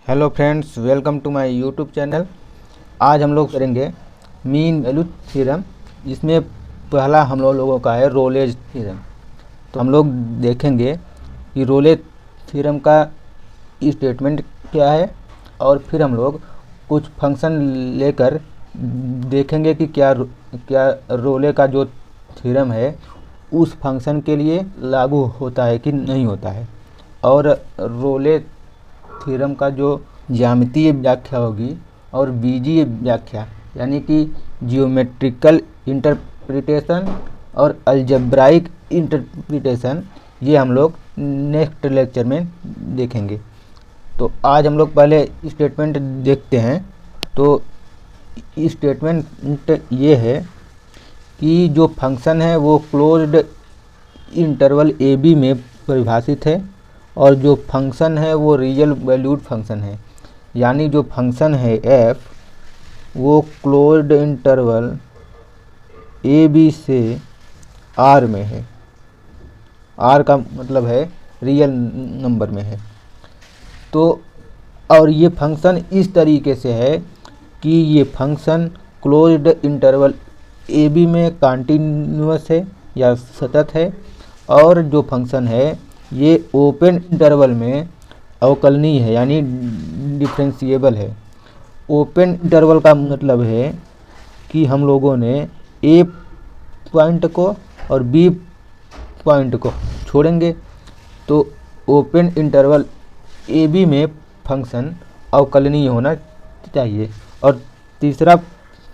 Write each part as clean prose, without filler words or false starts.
Hello friends, welcome to my YouTube channel. आज हम लोग करेंगे मीन वैल्यू थ्योरम, जिसमें पहला हम लोगों का है रोलेज थ्योरम। तो हम लोग देखेंगे कि रोलेज थ्योरम का स्टेटमेंट क्या है, और फिर हम लोग कुछ फंक्शन लेकर देखेंगे कि क्या रोले का जो थ्योरम है उस फंक्शन के लिए लागू होता है कि नहीं होता है। और रोले थ्योरम का जो ज्यामितीय व्याख्या होगी और बीजीय व्याख्या, यानी कि जियोमेट्रिकल इंटरप्रिटेशन और अलजेब्राइक इंटरप्रिटेशन, ये हम लोग नेक्स्ट लेक्चर में देखेंगे। तो आज हम लोग पहले स्टेटमेंट देखते हैं। तो स्टेटमेंट ये है कि जो फंक्शन है वो क्लोज्ड इंटरवल ए बी में परिभाषित है, और जो फंक्शन है वो रियल वैल्यूड फंक्शन है। यानी जो फंक्शन है f वो क्लोज्ड इंटरवल ए बी से r में है। r का मतलब है रियल नंबर में है। तो और ये फंक्शन इस तरीके से है कि ये function closed interval A B में कंटिन्यूअस है या सतत है, और जो फंक्शन है ये ओपन इंटरवल में अवकलनीय है, यानी डिफरेंशिएबल है। ओपन इंटरवल का मतलब है कि हम लोगों ने ए पॉइंट को और बी पॉइंट को छोड़ेंगे, तो ओपन इंटरवल ए बी में फंक्शन अवकलनीय होना चाहिए। और तीसरा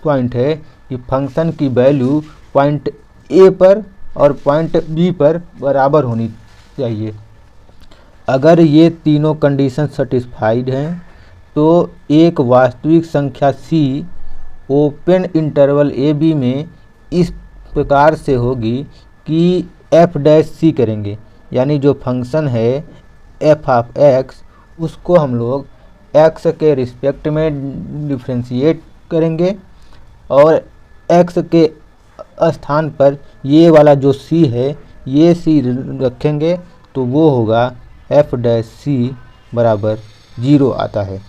पॉइंट है कि फंक्शन की वैल्यू पॉइंट ए पर और पॉइंट बी पर बराबर होनी चाहिए। अगर ये तीनों कंडीशन सेटिस्फाइड हैं तो एक वास्तविक संख्या c open interval A B में इस प्रकार से होगी कि f डैश c करेंगे, यानी जो फंक्शन है f ऑफ x उसको हम लोग x के रिस्पेक्ट में डिफ्रेंशिएट करेंगे, और x के स्थान पर ये वाला जो c है ये c रखेंगे, तो वो होगा f डैश c बराबर 0 आता है।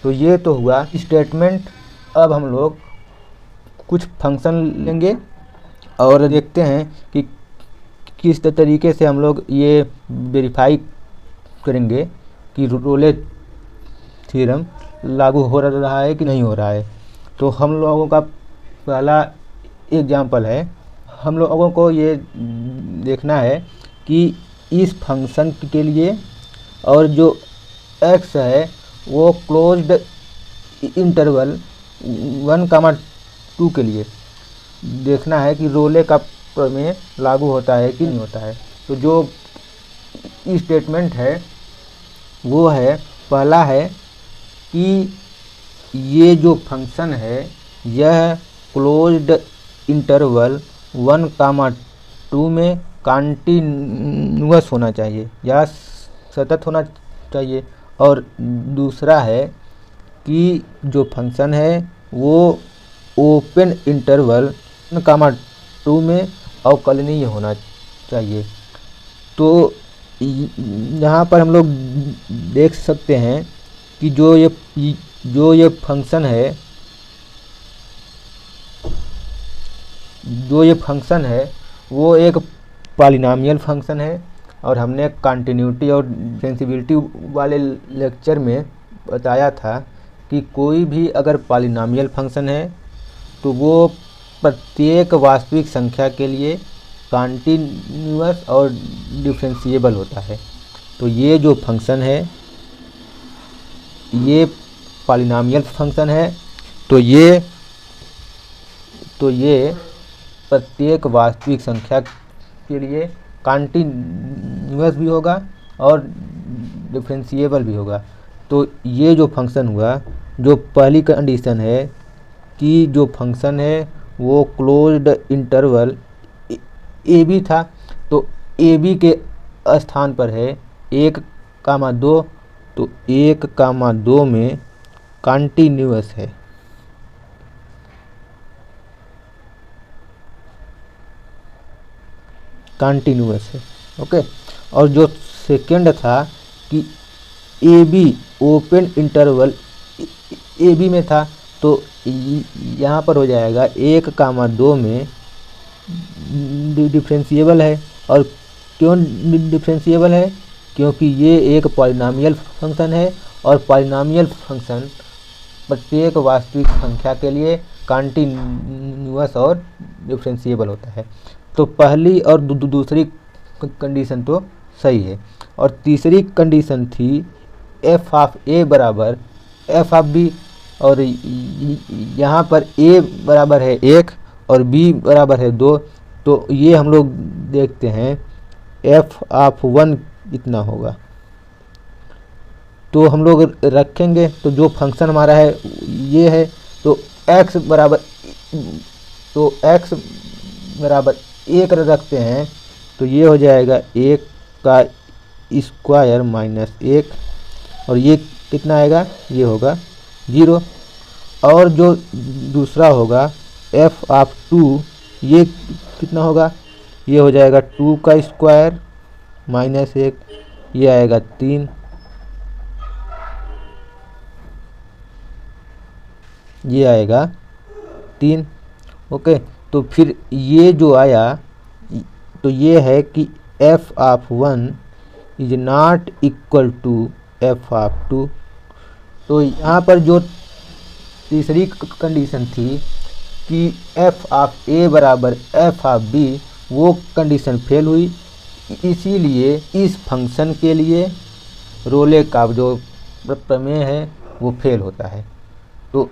तो ये तो हुआ स्टेटमेंट। अब हम लोग कुछ फंक्शन लेंगे और देखते हैं कि किस तरीके से हम लोग ये वेरीफाई करेंगे कि रोले थ्योरम लागू हो रहा है कि नहीं हो रहा है। तो हम लोगों का पहला एग्जाम्पल है, हम लोगों को ये देखना है कि इस फंक्शन के लिए और जो x है वो क्लोज्ड इंटरवल 1, 2 के लिए देखना है कि रोले का प्रमेय लागू होता है कि नहीं होता है। तो जो स्टेटमेंट है वो है, पहला है कि ये जो फंक्शन है यह क्लोज्ड इंटरवल 1, 2 में कंटिन्यूअस होना चाहिए या सतत होना चाहिए। और दूसरा है कि जो फंक्शन है वो ओपन इंटरवल 1, 2 में अवकलनीय होना चाहिए। तो यहाँ पर हम लोग देख सकते हैं कि जो ये फंक्शन है वो एक पॉलिनॉमियल फंक्शन है, और हमने कंटिन्यूटी और डिफरेंशिएबिलिटी वाले लेक्चर में बताया था कि कोई भी अगर पॉलिनॉमियल फंक्शन है तो वो प्रत्येक वास्तविक संख्या के लिए कंटिन्यूअस और डिफरेंशिएबल होता है। तो ये जो फंक्शन है ये पॉलिनॉमियल फंक्शन है, तो ये प्रत्येक वास्तविक संख्या के लिए कंटिन्यूअस भी होगा और डिफरेंशिएबल भी होगा। तो ये जो फंक्शन हुआ, जो पहली कंडीशन है कि जो फंक्शन है वो क्लोज्ड इंटरवल ए बी था, तो ए बी के स्थान पर है 1, 2, तो 1, 2 में कंटिन्यूअस है। कंटिन्यूअस है, ओके। और जो सेकंड था कि A B open interval A B में था, तो यहाँ पर हो जाएगा 1,2 में डिफरेंशिएबल है। और क्यों डिफरेंशिएबल है? क्योंकि ये एक पॉलिनॉमियल फंक्शन है और पॉलिनॉमियल फंक्शन प्रत्येक वास्तविक संख्या के लिए कॉन्टिन्यूअस और डिफरेंशिएबल होता है। तो पहली और दूसरी कंडीशन तो सही है। और तीसरी कंडीशन थी एफ ऑफ ए बराबर एफ ऑफ बी, और यहाँ पर ए बराबर है 1 और बी बराबर है 2। तो ये हम लोग देखते हैं एफ ऑफ 1 कितना होगा। तो हम लोग रखेंगे, तो जो फंक्शन हमारा है ये है, तो x बराबर 1 रखते हैं, तो ये हो जाएगा 1 का स्क्वायर माइनस 1, और ये कितना आएगा? ये होगा 0। और जो दूसरा होगा एफ ऑफ 2, ये कितना होगा? ये हो जाएगा 2 का स्क्वायर माइनस 1, ये आएगा 3, ये आएगा 3। ओके, तो फिर ये जो आया, तो ये है कि F of 1 is not equal to F of 2। तो यहाँ पर जो तीसरी कंडीशन थी कि एफ ऑफ ए बराबर एफ ऑफ बी, वो कंडीशन फेल हुई। इसीलिए इस फंक्शन के लिए रोले का जो प्रमेय है वो फेल होता है। तो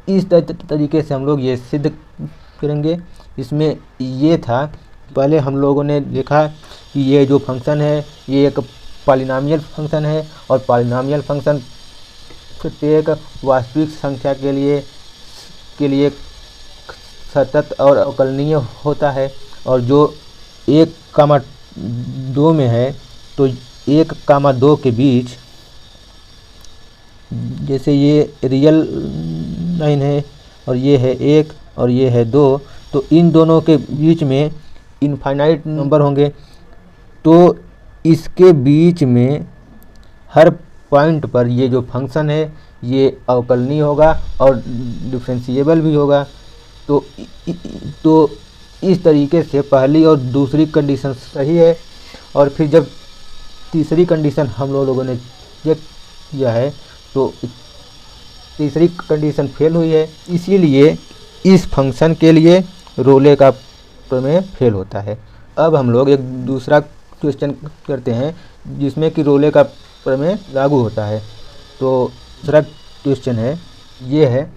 इस तरीके से हम लोग ये सिद्ध करेंगे। इसमें ये था, पहले हम लोगों ने देखा कि ये जो फंक्शन है ये एक पॉलिनॉमियल फंक्शन है, और पॉलिनॉमियल फंक्शन प्रत्येक वास्तविक संख्या के लिए सतत और अवकलनीय होता है। और जो 1,2 में है, तो 1,2 के बीच, जैसे ये रियल लाइन है और ये है 1 और ये है 2, तो इन दोनों के बीच में इनफाइनाइट नंबर होंगे। तो इसके बीच में हर पॉइंट पर ये जो फंक्शन है ये अवकलनीय होगा और डिफरेंशिएबल भी होगा। तो इस तरीके से पहली और दूसरी कंडीशन सही है। और फिर जब तीसरी कंडीशन हम लोगों ने चेक किया है, तो तीसरी कंडीशन फेल हुई है। इसीलिए इस फंक्शन के लिए रोले का प्रमेय फेल होता है। अब हम लोग एक दूसरा क्वेश्चन करते हैं जिसमें कि रोले का प्रमेय लागू होता है। तो दूसरा क्वेश्चन है, ये है,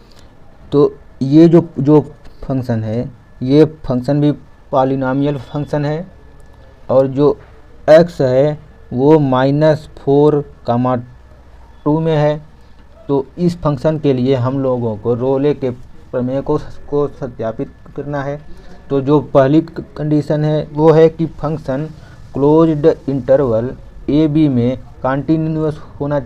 तो ये जो फंक्शन है, ये फंक्शन भी पॉलिनॉमियल फंक्शन है, और जो x है वो -4,2 में है। तो इस फंक्शन के लिए हम लोगों को रोले के प्रमेय को सत्यापित करना है। तो जो पहली कंडीशन है वो है कि function closed interval A B में कॉन्टिन्यूअस होना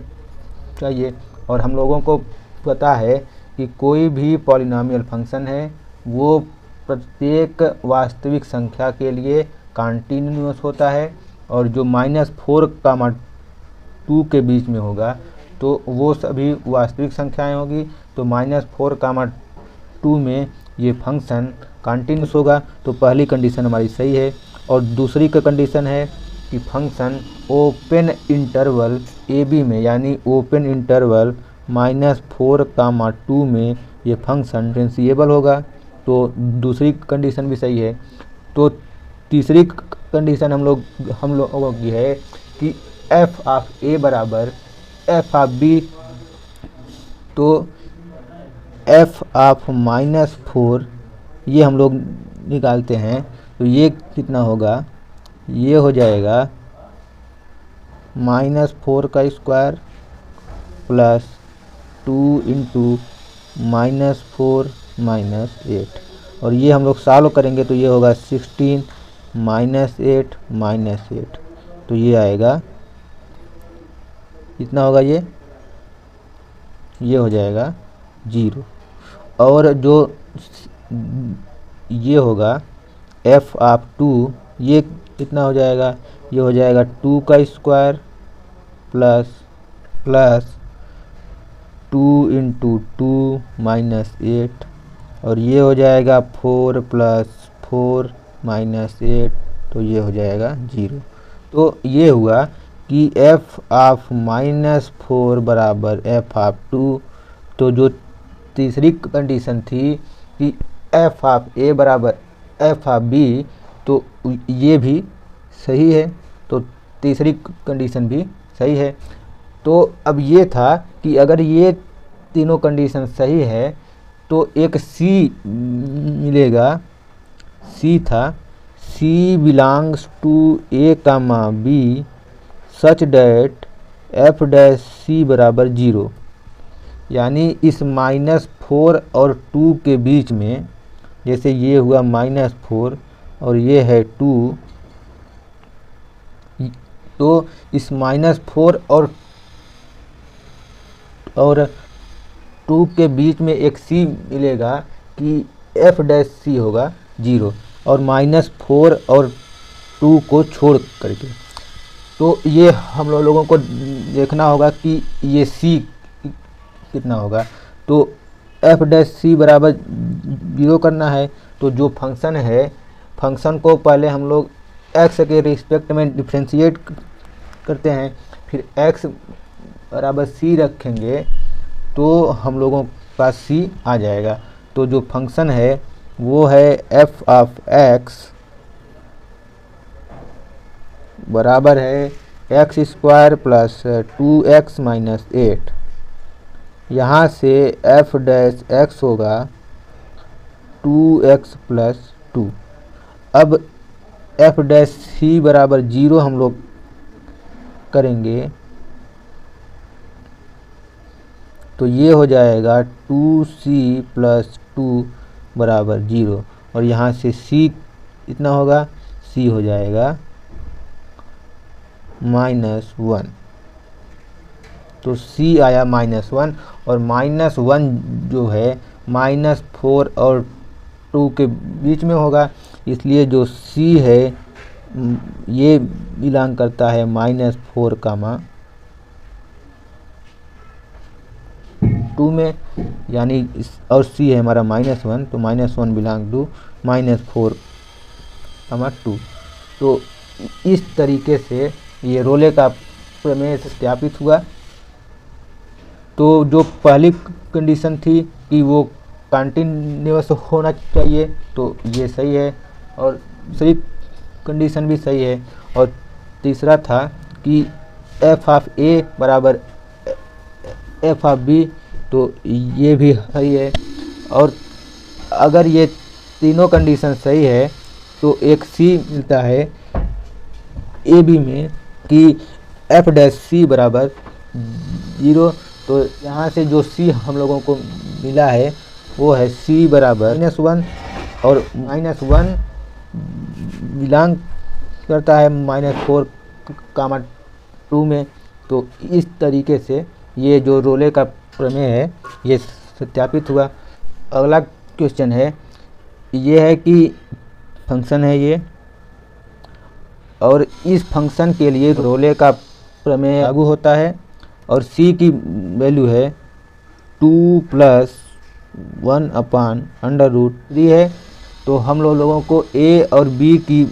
चाहिए। और हम लोगों को पता है कि कोई भी पॉलिनॉमियल फंक्शन है वो प्रत्येक वास्तविक संख्या के लिए कॉन्टिन्यूअस होता है, और जो -4,2 के बीच में होगा तो वो सभी वास्तविक संख्याएं होगी। तो -4,2 में ये फंक्शन कॉन्टिन्यूअस होगा। तो पहली कंडीशन हमारी सही है। और दूसरी का कंडीशन है कि function open interval A B में, यानी ओपन इंटरवल -4,2 में ये फंक्शन डिफरेंशिएबल होगा। तो दूसरी कंडीशन भी सही है। तो तीसरी कंडीशन हम लोगों की है कि एफ ऑफ ए बराबर एफ ऑफ बी। तो एफ ऑफ -4 ये हम लोग निकालते हैं, तो ये कितना होगा? ये हो जाएगा -4 का स्क्वायर प्लस 2 इंटू -4 -8, और ये हम लोग सॉल्व करेंगे तो ये होगा 16 -8 -8, तो ये आएगा, कितना होगा? ये हो जाएगा 0। और जो ये होगा एफ ऑफ 2, ये कितना हो जाएगा? ये हो जाएगा 2 का square plus plus 2 into 2 minus 8 और ये हो जाएगा 4 प्लस 4 माइनस 8, तो ये हो जाएगा 0। तो ये हुआ कि f ऑफ -4 बराबर f ऑफ 2। तो जो तीसरी कंडीशन थी कि f ऑफ a बराबर f ऑफ b, तो ये भी सही है, तो तीसरी कंडीशन भी सही है। तो अब ये था कि अगर ये तीनों कंडीशन सही है तो एक C मिलेगा। C था C belongs to A comma B such that f dash C बराबर 0। यानी इस -4 और 2 के बीच में, जैसे ये हुआ -4 और ये है 2, तो इस -4 और 2 के बीच में एक C मिलेगा कि f डैश C होगा 0, और -4 और 2 को छोड़ करके। तो ये हम लोगों को देखना होगा कि ये C कितना होगा। तो f डैश C बराबर 0 करना है, तो जो फंक्शन है, फंक्शन को पहले हम लोग x के रिस्पेक्ट में डिफ्रेंशिएट करते हैं, फिर x बराबर C रखेंगे तो हम लोगों के पास C आ जाएगा। तो जो फंक्शन है वो है f ऑफ x बराबर है x square plus 2x minus 8। यहाँ से f डैश x होगा 2x प्लस 2। अब f डैश C बराबर 0 हम लोग करेंगे तो ये हो जाएगा 2C प्लस 2 बराबर 0, और यहाँ से C कितना होगा, C हो जाएगा -1। तो C आया -1, और -1 जो है -4 और 2 के बीच में होगा, इसलिए जो C है ये बिलोंग करता है -4 कामा 2 में, यानी और C है हमारा -1, तो -1 बिलोंग टू -4 कामा 2। तो इस तरीके से ये रोले का प्रमेय सत्यापित हुआ। तो जो पहली कंडीशन थी कि वो कंटिन्यूअस होना चाहिए, तो ये सही है, और दूसरी कंडीशन भी सही है। और तीसरा था कि f ऑफ a बराबर f ऑफ b, तो ये भी सही है। और अगर ये तीनों कंडीशन सही है तो एक C मिलता है ए बी में कि f डैश C बराबर 0। तो यहाँ से जो C हम लोगों को मिला है वो है C बराबर -1, और -1 बिलोंग करता है -4 कामा 2 में। तो इस तरीके से ये जो रोले का प्रमेय है ये सत्यापित हुआ। अगला क्वेश्चन है, ये है कि फंक्शन है ये, और इस फंक्शन के लिए रोले का प्रमेय लागू होता है, और C की वैल्यू है 2 प्लस 1 अपान √3 है। तो हम लोगों को A और B की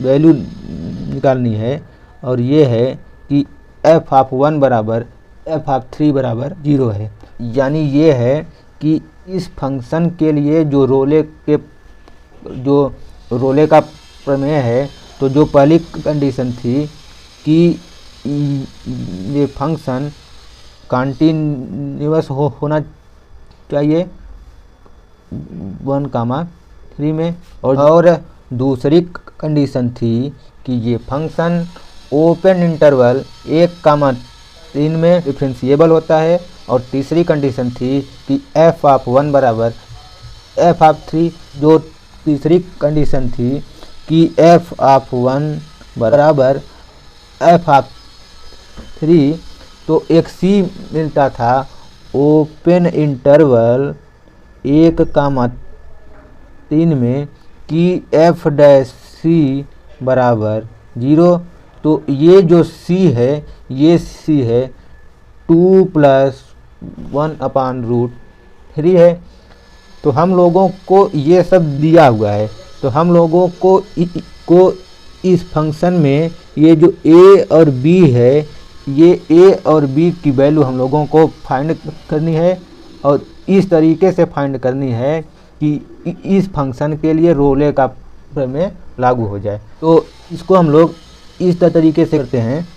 वैल्यू निकालनी है, और ये है कि f ऑफ 1 बराबर f ऑफ 3 बराबर 0 है। यानी ये है कि इस फंक्शन के लिए जो रोले का प्रमेय है, तो जो पहली कंडीशन थी कि ये फंक्शन कंटिन्यूअस होना चाहिए 1 कामा 3 में, और दूसरी कंडीशन थी कि ये फंक्शन ओपन इंटरवल 1 कामा 3 में डिफरेंशिएबल होता है, और तीसरी कंडीशन थी कि f ऑफ 1 बराबर f ऑफ 3। जो तीसरी कंडीशन थी कि f ऑफ 1 बराबर f ऑफ 3, तो एक C मिलता था ओपन इंटरवल 1 कामा 3 में कि f डैश C बराबर 0। तो ये जो C है ये C है 2 प्लस 1/√3 है। तो हम लोगों को ये सब दिया हुआ है, तो हम लोगों को इस फंक्शन में ये जो a और b है, ये a और b की वैल्यू हम लोगों को फाइंड करनी है, और इस तरीके से फाइंड करनी है कि इस फंक्शन के लिए रोले का प्रमेय लागू हो जाए। तो इसको हम लोग इस तरीके से करते हैं।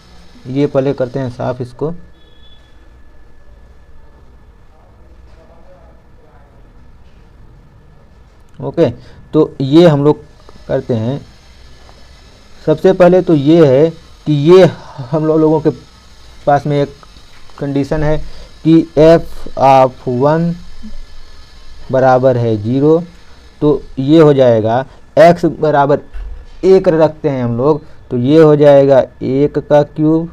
ये पहले करते हैं साफ इसको। ओके, तो ये हम लोग करते हैं। सबसे पहले तो ये है कि ये हम लोगों के पास में एक कंडीशन है कि f(1) बराबर है 0। तो ये हो जाएगा x बराबर 1 रखते हैं हम लोग, तो ये हो जाएगा 1 का cube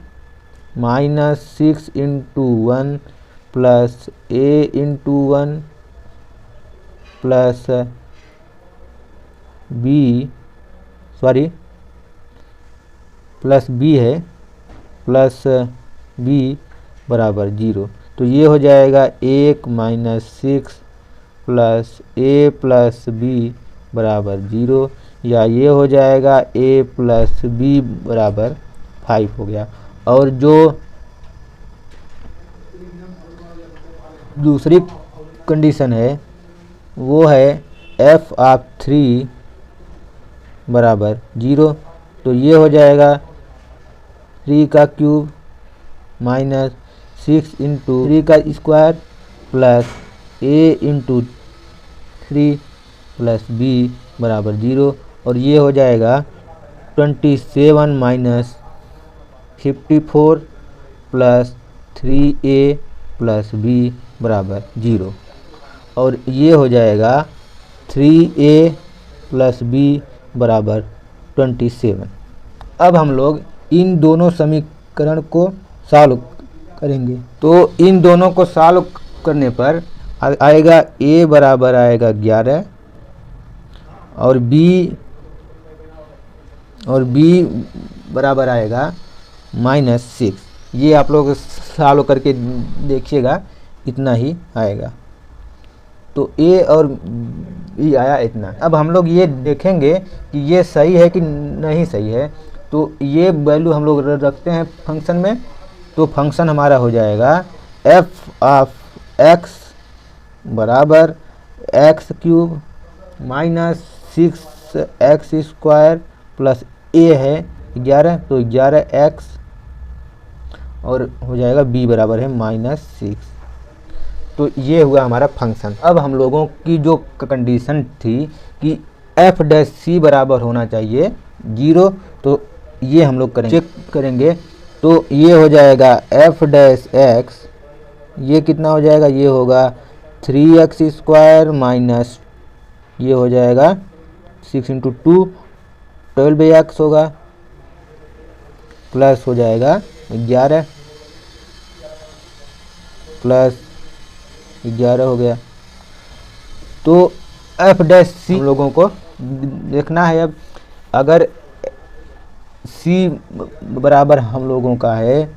minus 6 into 1 plus a into 1 plus b है प्लस b बराबर 0। तो ये हो जाएगा 1 minus 6 plus a plus b बराबर 0, या ये हो जाएगा a प्लस b बराबर 5 हो गया। और जो दूसरी कंडीशन है वो है f(3) बराबर 0। तो ये हो जाएगा 3 का क्यूब माइनस 6 इंटू 3 का square plus a into 3 plus b बराबर 0। और ये हो जाएगा 27 minus 54 plus 3a plus b बराबर 0। और ये हो जाएगा 3a प्लस b बराबर 27। अब हम लोग इन दोनों समीकरण को सॉल्व करेंगे। तो इन दोनों को सॉल्व करने पर आएगा a बराबर आएगा 11 और b बराबर आएगा -6। ये आप लोग सॉल्व करके देखिएगा, इतना ही आएगा। तो a और b आया इतना। अब हम लोग ये देखेंगे कि ये सही है कि नहीं सही है। तो ये वैल्यू हम लोग रखते हैं फंक्शन में। तो फंक्शन हमारा हो जाएगा f(x) बराबर x cube minus 6x square plus a है 11, तो 11x और हो जाएगा b बराबर है -6। तो ये हुआ हमारा फंक्शन। अब हम लोगों की जो कंडीशन थी कि f' बराबर होना चाहिए 0, तो ये हम लोग करेंगे, चेक करेंगे। तो ये हो जाएगा f'(x), ये कितना हो जाएगा, ये होगा 3x स्क्वायर माइनस ये हो जाएगा 6 इंटू 2 12x होगा प्लस हो जाएगा 11 प्लस 11 हो गया। तो f' हम लोगों को देखना है। अब अगर c बराबर हम लोगों का है,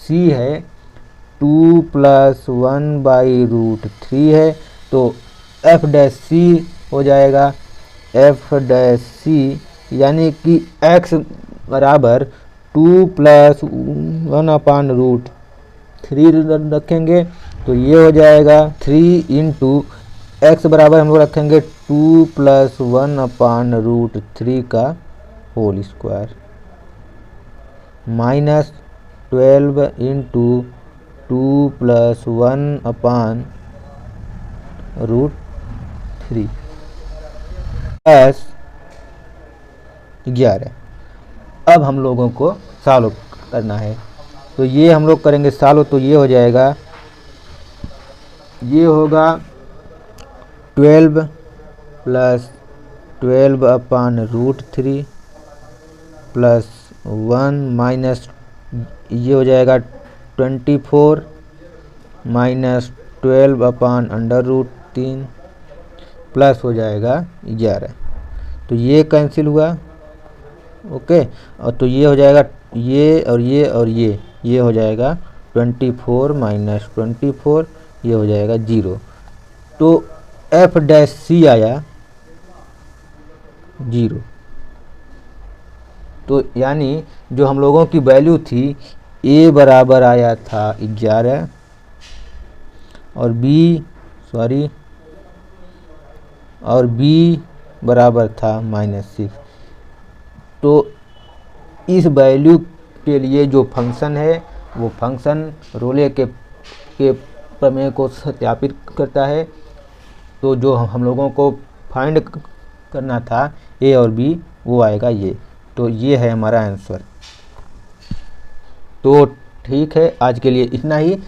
c है 2 प्लस 1/√3 है, तो f' हो जाएगा f' यानी कि x बराबर 2 प्लस 1/√3 रखेंगे, तो ये हो जाएगा 3 इंटू x बराबर हम लोग रखेंगे 2 प्लस 1/√3 का whole square minus 12 into 2 plus 1/√3 plus 11। अब हम लोगों को सॉल्व करना है। तो ये हम लोग करेंगे सॉल्व। तो ये हो जाएगा, ये होगा 12 प्लस 12/√3 प्लस 1 माइनस ये हो जाएगा 24 माइनस 12/√3 प्लस हो जाएगा 11। तो ये कैंसिल हुआ। ओके, और तो ये हो जाएगा ये और ये और ये हो जाएगा 24 माइनस 24, ये हो जाएगा 0। तो एफ डैश सी आया 0। तो यानी जो हम लोगों की वैल्यू थी, ए बराबर आया था 11 और बी बराबर था -6। तो इस वैल्यू के लिए जो फंक्शन है वो फंक्शन रोले के प्रमेय को सत्यापित करता है। तो जो हम लोगों को फाइंड करना था ए और बी, वो आएगा ये। तो ये है हमारा आंसर। तो ठीक है, आज के लिए इतना ही।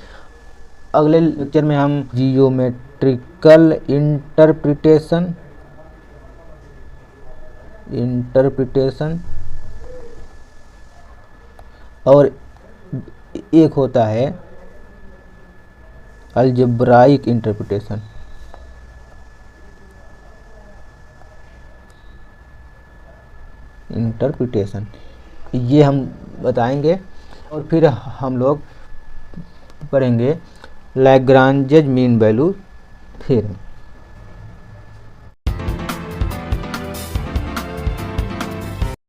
अगले लेक्चर में हम जियोमेट्रिकल इंटरप्रिटेशन और एक होता है अलजेब्राइक इंटरप्रिटेशन, ये हम बताएंगे। और फिर हम लोग पढ़ेंगे लैग्रांज मीन वैल्यू थ्योरम।